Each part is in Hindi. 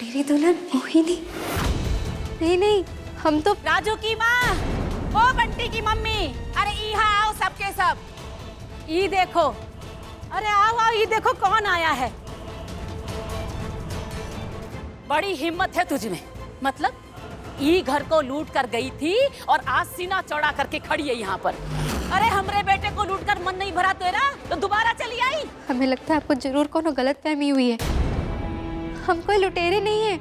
लुटेरी दुल्हन मोहिनी? नहीं नहीं, हम तो राजू की माँ, ओ बंटी की मम्मी, अरे यहाँ आओ सबके सब। ये देखो, अरे आओ आओ, ये देखो कौन आया है। बड़ी हिम्मत है तुझ में, मतलब ये घर को लूट कर गई थी और आज सीना चौड़ा करके खड़ी है यहाँ पर। अरे हमरे बेटे को लूट कर मन नहीं भरा तेरा तो दोबारा चली आई। हमें लगता है आपको जरूर कोनो गलतफहमी हुई है। हम कोई लुटेरे नहीं है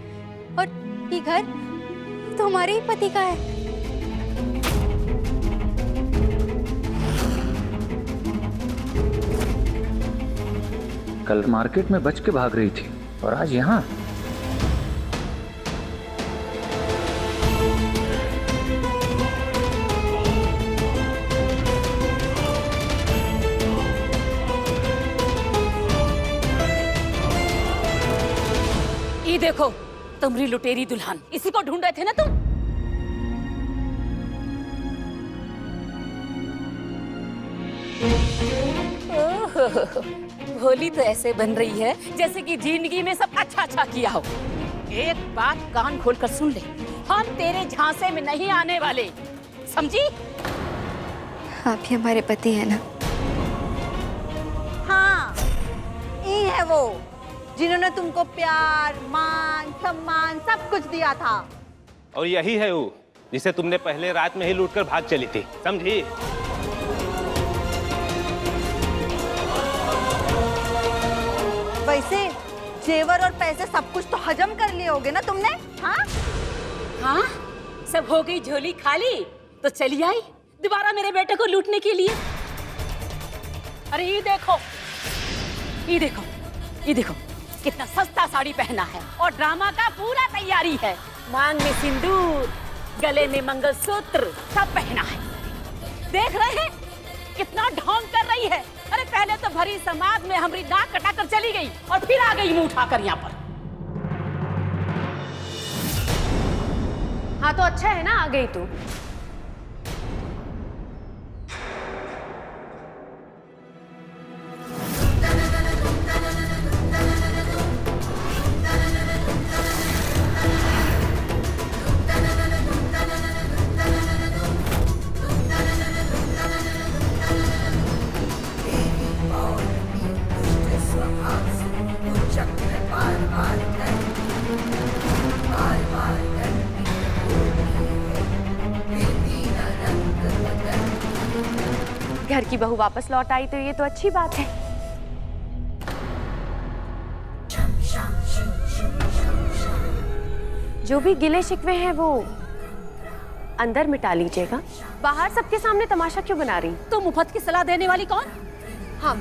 और ये घर तो हमारे ही पति का है। कल मार्केट में बच के भाग रही थी और आज यहाँ। ये देखो तुम्हारी लुटेरी दुल्हन, इसी को ढूंढ रहे थे ना तुम? भोली तो ऐसे बन रही है जैसे कि जिंदगी में सब अच्छा अच्छा किया हो। एक बात कान खोलकर सुन ले, हम तेरे झांसे में नहीं आने वाले, समझी? आप ही हमारे पति है ना? हाँ, ये है वो जिन्होंने तुमको प्यार, मान, सम्मान सब कुछ दिया था। और यही है वो जिसे तुमने पहले रात में ही लूटकर भाग चली थी, समझी? वैसे जेवर और पैसे सब कुछ तो हजम कर लिए होगे ना तुमने? हाँ हाँ, सब हो गई झोली खाली तो चली आई दोबारा मेरे बेटे को लूटने के लिए। अरे ये देखो, ये देखो, ये देखो कितना सस्ता साड़ी पहना है और ड्रामा का पूरा तैयारी है। मांग में सिंदूर, गले में मंगलसूत्र सब पहना है। देख रहे हैं कितना ढोंग कर रही है। अरे पहले तो भरी समाज में हमारी नाक कटा कर चली गई और फिर आ गई मुंह उठाकर यहाँ पर। हाँ तो अच्छा है ना आ गई तू। घर की बहू वापस लौट आई तो ये तो अच्छी बात है। जो भी गिले शिकवे हैं वो अंदर मिटा लीजिएगा। बाहर सबके सामने तमाशा क्यों बना रही? तो मुफ्त की सलाह देने वाली कौन? हम।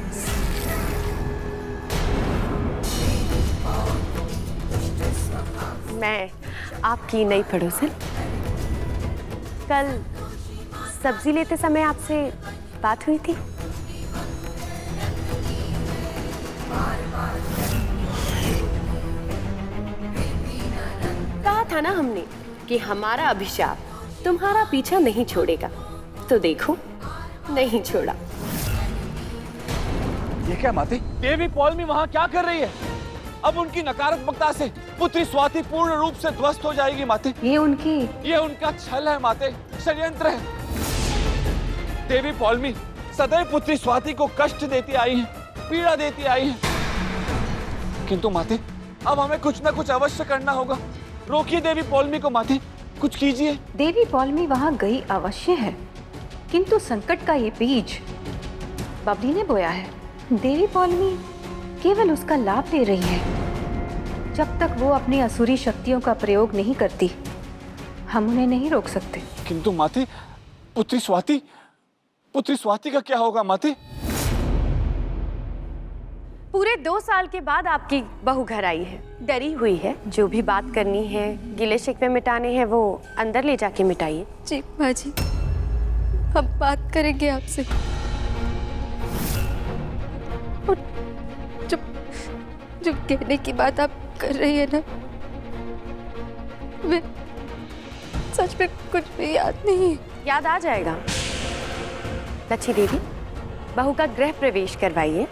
मैं आपकी नई पड़ोसन। कल सब्जी लेते समय आपसे बात हुई थी। कहा था ना हमने कि हमारा अभिशाप तुम्हारा पीछा नहीं छोड़ेगा, तो देखो नहीं छोड़ा। ये क्या माते? देवी पौलमी वहाँ क्या कर रही है? अब उनकी नकारात्मकता से पुत्री स्वाति पूर्ण रूप से ध्वस्त हो जाएगी माते। ये उनका छल है माते, षड्यंत्र है। देवी पौलमी सदैव पुत्री स्वाति को कष्ट देती आई हैं, पीड़ा देती आई हैं। किंतु माते अब हमें कुछ न कुछ अवश्य करना होगा। रोकिए देवी पौलमी को माते, कुछ कीजिए। देवी पौलमी वहां गई अवश्य है, किंतु संकट का ये बीज बबली ने बोया है। देवी पौलमी केवल उसका लाभ ले रही है। जब तक वो अपनी असुरी शक्तियों का प्रयोग नहीं करती, हम उन्हें नहीं रोक सकते। किंतु माते पुत्री स्वाति का क्या होगा माते? पूरे 2 साल के बाद आपकी बहू घर आई है, डरी हुई है। जो भी बात करनी है, गिले शिकवे मिटाने हैं, वो अंदर ले जाके मिटाइए। जी माँ जी, हम बात करेंगे आपसे। और जो कहने की बात आप कर रही है ना, मैं सच में कुछ भी याद नहीं है। याद आ जाएगा। लच्छी देवी, बहू का गृह प्रवेश करवाइए।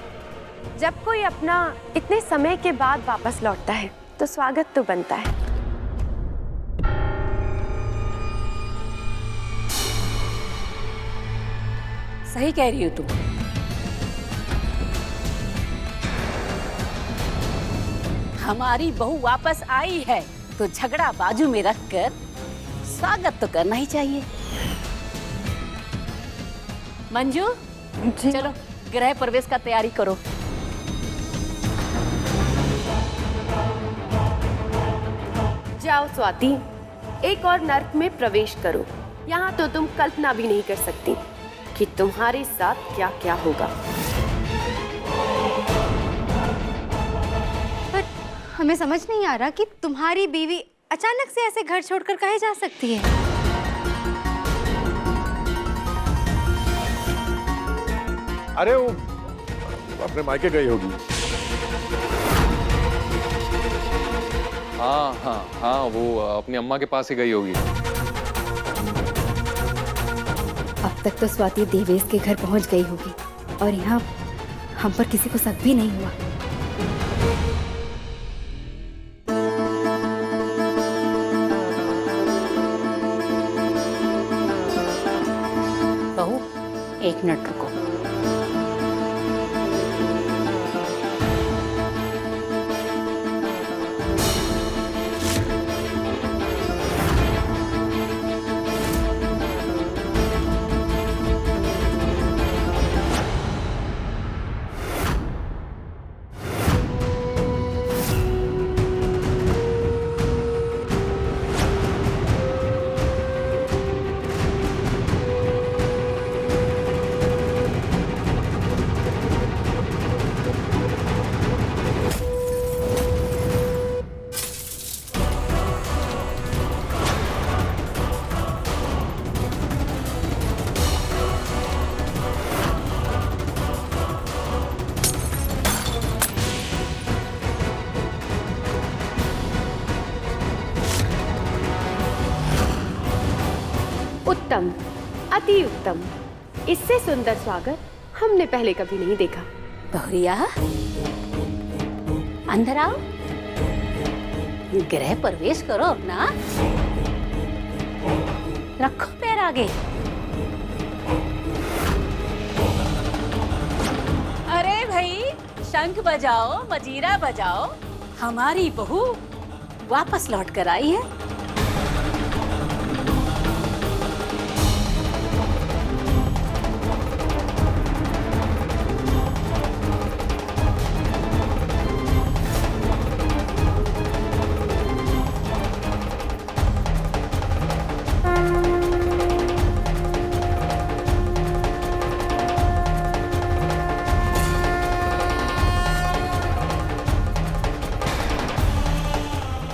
जब कोई अपना इतने समय के बाद वापस लौटता है तो स्वागत तो बनता है। सही कह रही हो तुम। हमारी बहू वापस आई है तो झगड़ा बाजू में रखकर स्वागत तो करना ही चाहिए। मंजू, चलो गृह प्रवेश का तैयारी करो। जाओ स्वाति, एक और नर्क में प्रवेश करो। यहाँ तो तुम कल्पना भी नहीं कर सकती कि तुम्हारे साथ क्या क्या होगा। पर हमें समझ नहीं आ रहा कि तुम्हारी बीवी अचानक से ऐसे घर छोड़कर कहे जा सकती है। अरे वो अपने मायके गई होगी। हाँ हाँ हाँ, वो अपनी अम्मा के पास ही गई होगी। अब तक तो स्वाति देवेश के घर पहुंच गई होगी और यहाँ हम पर किसी को शक भी नहीं हुआ। बहू, एक मिनट रुको। उत्तम, अति उत्तम। इससे सुंदर स्वागत हमने पहले कभी नहीं देखा। बहुरिया, अंदर आओ, गृह प्रवेश करो अपना। रखो पैर आगे। अरे भाई, शंख बजाओ, मजीरा बजाओ। हमारी बहू वापस लौट कर आई है।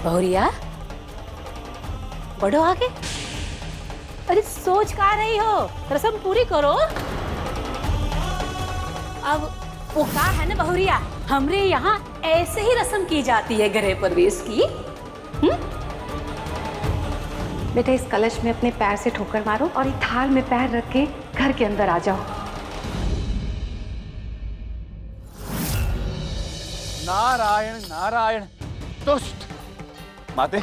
बहुरिया, बढ़ो आगे। अरे सोच का रही हो, रस्म पूरी करो। अब वो कहा है ना बहुरिया, हमरे यहाँ ऐसे ही रस्म की जाती है गृह प्रवेश की। बेटा, इस कलश में अपने पैर से ठोकर मारो और एक थाल में पैर रख के घर के अंदर आ जाओ। नारायण नारायण। दुष्ट माते,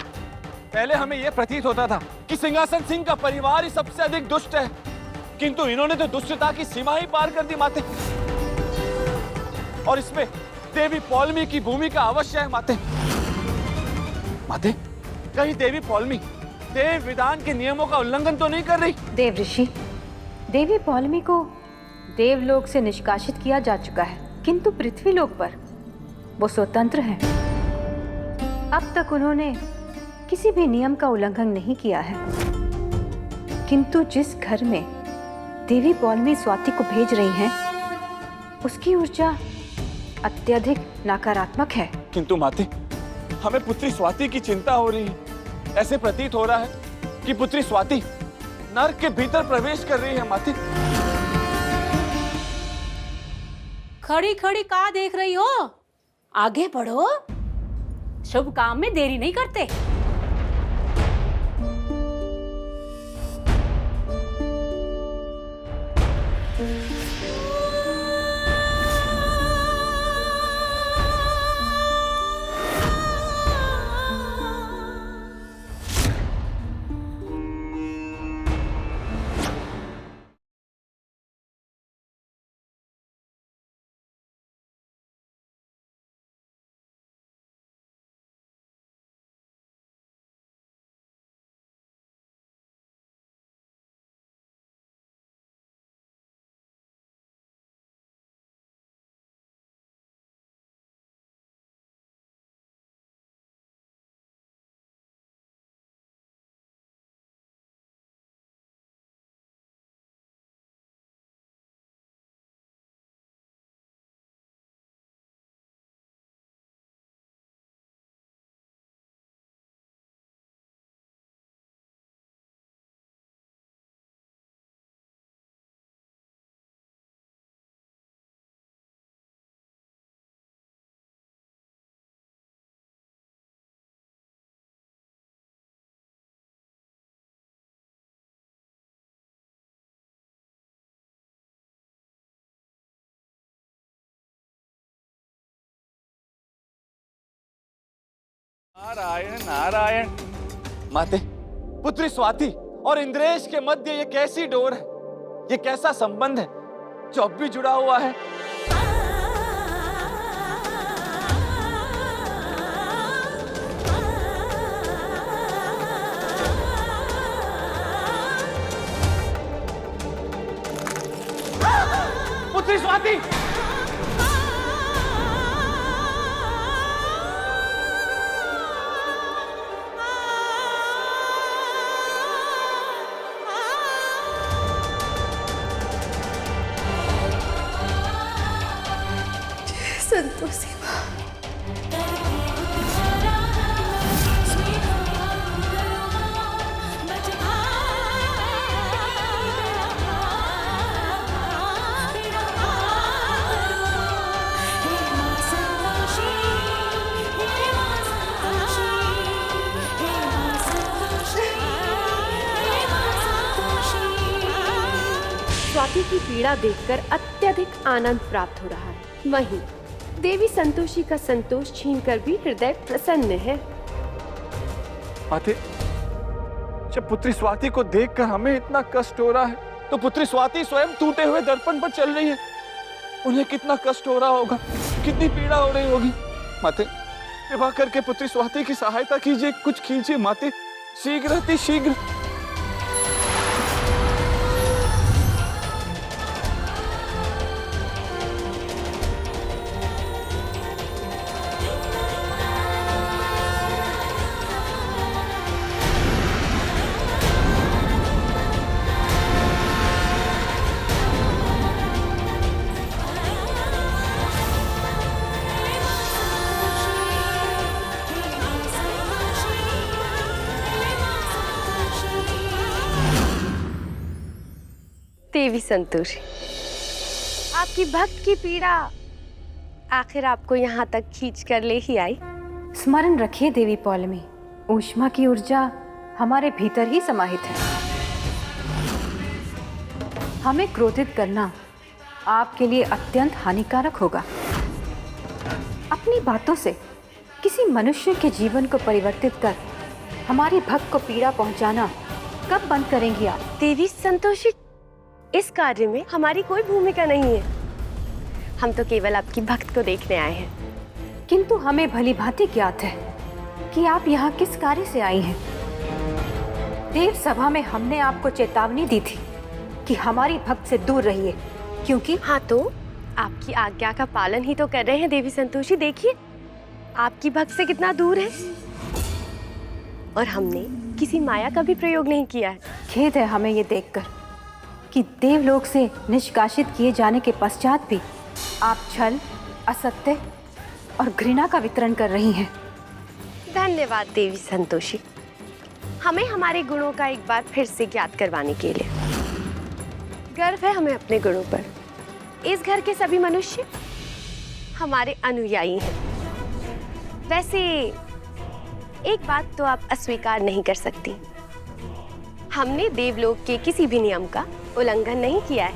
पहले हमें यह प्रतीत होता था कि सिंहासन सिंह का परिवार ही सबसे अधिक दुष्ट है, किंतु इन्होंने तो दुष्टता की सीमा ही पार कर दी माते। और इसमें देवी पौलमी की भूमिका अवश्य है माते। माते, कहीं देवी पौलमी देव विधान के नियमों का उल्लंघन तो नहीं कर रही? देव ऋषि, देवी पौलमी को देवलोक से निष्कासित किया जा चुका है, किंतु पृथ्वीलोक पर वो स्वतंत्र हैं। अब तक उन्होंने किसी भी नियम का उल्लंघन नहीं किया है, किंतु जिस घर में देवी पौलमी स्वाति को भेज रही हैं, उसकी ऊर्जा अत्यधिक नकारात्मक है। किंतु माते, हमें पुत्री स्वाति की चिंता हो रही है। ऐसे प्रतीत हो रहा है कि पुत्री स्वाति नर्क के भीतर प्रवेश कर रही है माते। खड़ी खड़ी कहाँ देख रही हो? आगे बढ़ो, शुभ काम में देरी नहीं करते। नारायण नारायण। माते, पुत्री स्वाति और इंद्रेश के मध्य ये कैसी डोर है, ये कैसा संबंध है जो अब भी जुड़ा हुआ है? पुत्री स्वाति, संतोषी स्वाति की पीड़ा देखकर अत्यधिक आनंद प्राप्त हो रहा है। वहीं देवी संतोषी का संतोष छीनकर भी हृदय प्रसन्न है। माते, जब पुत्री स्वाति को देखकर हमें इतना कष्ट हो रहा है, तो पुत्री स्वाति स्वयं टूटे हुए दर्पण पर चल रही है। उन्हें कितना कष्ट हो रहा होगा, कितनी पीड़ा हो रही होगी। माते, कृपा करके पुत्री स्वाति की सहायता कीजिए, कुछ कीजिए माते, शीघ्र अति शीघ्र। देवी संतोषी, आपकी भक्त की पीड़ा आखिर आपको यहाँ तक खींच कर ले ही आई। स्मरण रखिए देवी पौलमी, ऊष्मा की ऊर्जा हमारे भीतर ही समाहित है। हमें क्रोधित करना आपके लिए अत्यंत हानिकारक होगा। अपनी बातों से किसी मनुष्य के जीवन को परिवर्तित कर हमारे भक्त को पीड़ा पहुंचाना कब बंद करेंगी आप? देवी संतोषी, इस कार्य में हमारी कोई भूमिका नहीं है। हम तो केवल आपकी भक्त को देखने आए हैं। किंतु हमें भली भांति ज्ञात है कि आप यहाँ किस कार्य से आई हैं। देव सभा में हमने आपको चेतावनी दी थी कि हमारी भक्त से दूर रहिए, क्योंकि हाँ, तो आपकी आज्ञा का पालन ही तो कर रहे हैं देवी संतोषी। देखिए आपकी भक्त से कितना दूर है, और हमने किसी माया का भी प्रयोग नहीं किया है। खेद है हमें ये देखकर कि देवलोक से निष्कासित किए जाने के पश्चात भी आप छल, असत्य और घृणा का वितरण कर रही हैं। धन्यवाद देवी संतोषी, हमें हमारे गुणों का एक बार फिर से ज्ञात करवाने के लिए। गर्व है हमें अपने गुणों पर। इस घर के सभी मनुष्य हमारे अनुयायी हैं। वैसे एक बात तो आप अस्वीकार नहीं कर सकती, हमने देवलोक के किसी भी नियम का उल्लंघन नहीं किया है।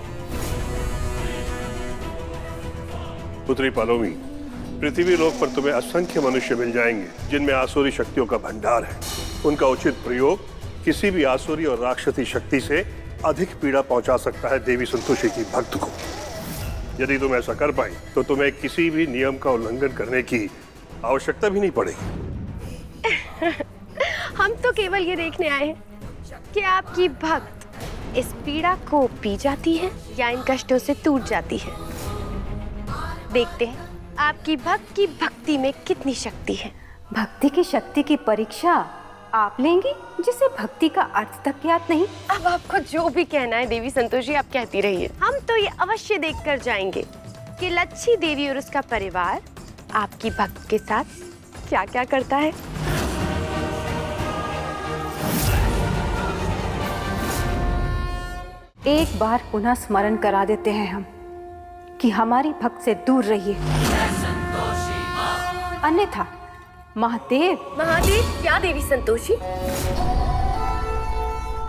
पुत्री पौलोमी, पृथ्वी लोक पर तुम्हें असंख्य मनुष्य मिल जाएंगे जिनमें आसुरी शक्तियों का भंडार है। उनका उचित प्रयोग किसी भी आसुरी और राक्षसी शक्ति से अधिक पीड़ा पहुंचा सकता है देवी संतोषी की भक्त को। यदि तुम ऐसा कर पाई तो तुम्हें किसी भी नियम का उल्लंघन करने की आवश्यकता भी नहीं पड़ेगी। हम तो केवल ये देखने आए हैं कि आपकी भक्त इस पीड़ा को पी जाती है या इन कष्टों से टूट जाती है। देखते हैं आपकी भक्त की भक्ति में कितनी शक्ति है। भक्ति की शक्ति की परीक्षा आप लेंगी जिसे भक्ति का अर्थ तक ज्ञात नहीं। अब आपको जो भी कहना है देवी संतोषी आप कहती रहिए। हम तो ये अवश्य देख कर जाएंगे कि लच्छी देवी और उसका परिवार आपकी भक्त के साथ क्या क्या करता है। एक बार पुनः स्मरण करा देते हैं हम कि हमारी भक्त से दूर रहिए, अन्यथा महादेव। महादेव क्या देवी संतोषी?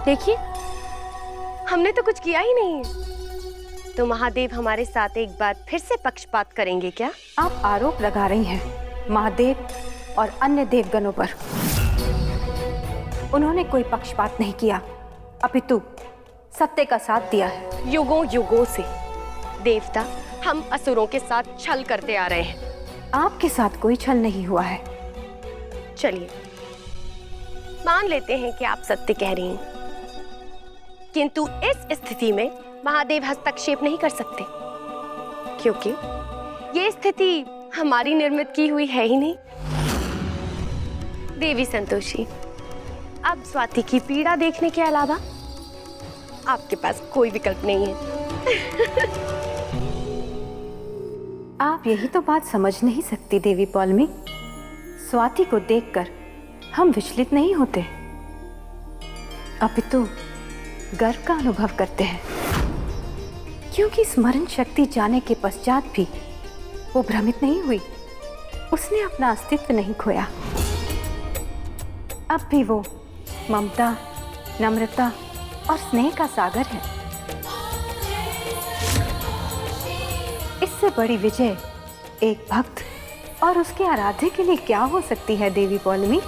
देखिए हमने तो कुछ किया ही नहीं है, तो महादेव हमारे साथ एक बार फिर से पक्षपात करेंगे क्या? आप आरोप लगा रही हैं। महादेव और अन्य देवगणों पर। उन्होंने कोई पक्षपात नहीं किया, अपितु सत्य का साथ दिया है। युगों युगों से देवता हम असुरों के साथ छल करते आ रहे हैं। आपके साथ कोई छल नहीं हुआ है। चलिए मान लेते हैं कि आप सत्य कह रही हैं, किंतु इस स्थिति में महादेव हस्तक्षेप नहीं कर सकते, क्योंकि ये स्थिति हमारी निर्मित की हुई है ही नहीं। देवी संतोषी, अब स्वाति की पीड़ा देखने के अलावा आपके पास कोई विकल्प नहीं है। आप यही तो बात समझ नहीं सकती देवी पौलमी। स्वाति को देखकर हम विचलित नहीं होते, अपितु गर्व का अनुभव करते हैं, क्योंकि स्मरण शक्ति जाने के पश्चात भी वो भ्रमित नहीं हुई। उसने अपना अस्तित्व नहीं खोया। अब भी वो ममता, नम्रता और स्नेह का सागर है। इससे बड़ी विजय एक भक्त और उसके आराध्य के लिए क्या हो सकती है देवी पौलमी?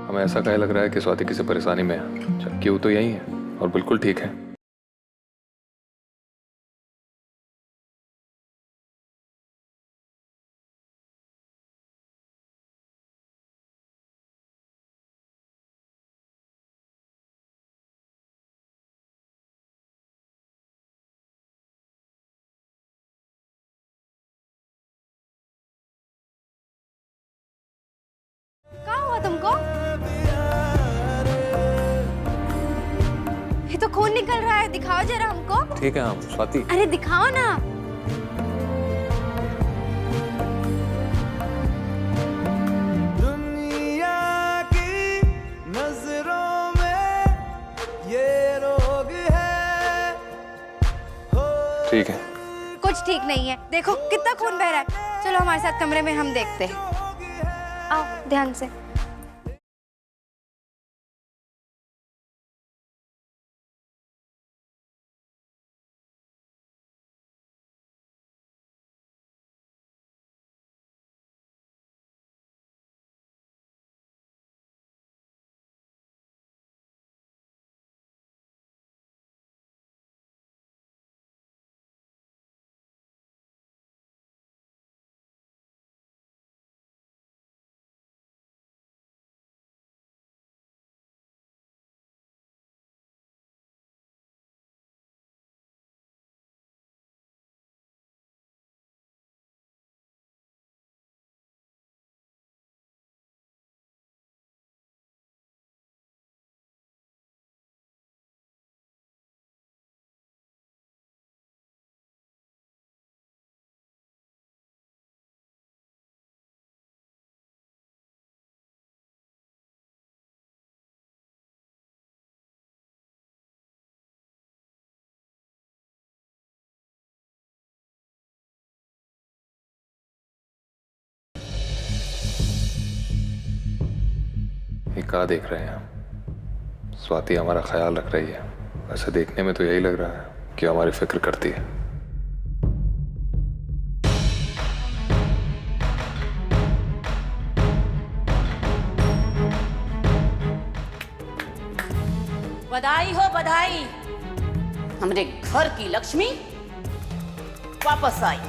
हमें ऐसा काहे लग रहा है कि स्वाति किसी परेशानी में है, जबकि वो तो यही है और बिल्कुल ठीक है। क्या हुआ तुमको? ये तो खून निकल रहा है, दिखाओ जरा हमको। ठीक है हम स्वाति। अरे दिखाओ ना। दुनिया की नजरों में ये रोग है। ठीक है। कुछ ठीक नहीं है, देखो कितना खून बह रहा है। चलो हमारे साथ कमरे में, हम देखते हैं। आओ ध्यान से। ये क्या देख रहे हैं हम? स्वाति हमारा ख्याल रख रही है। वैसे देखने में तो यही लग रहा है कि हमारी फिक्र करती है। बधाई हो बधाई, हमरे घर की लक्ष्मी वापस आई।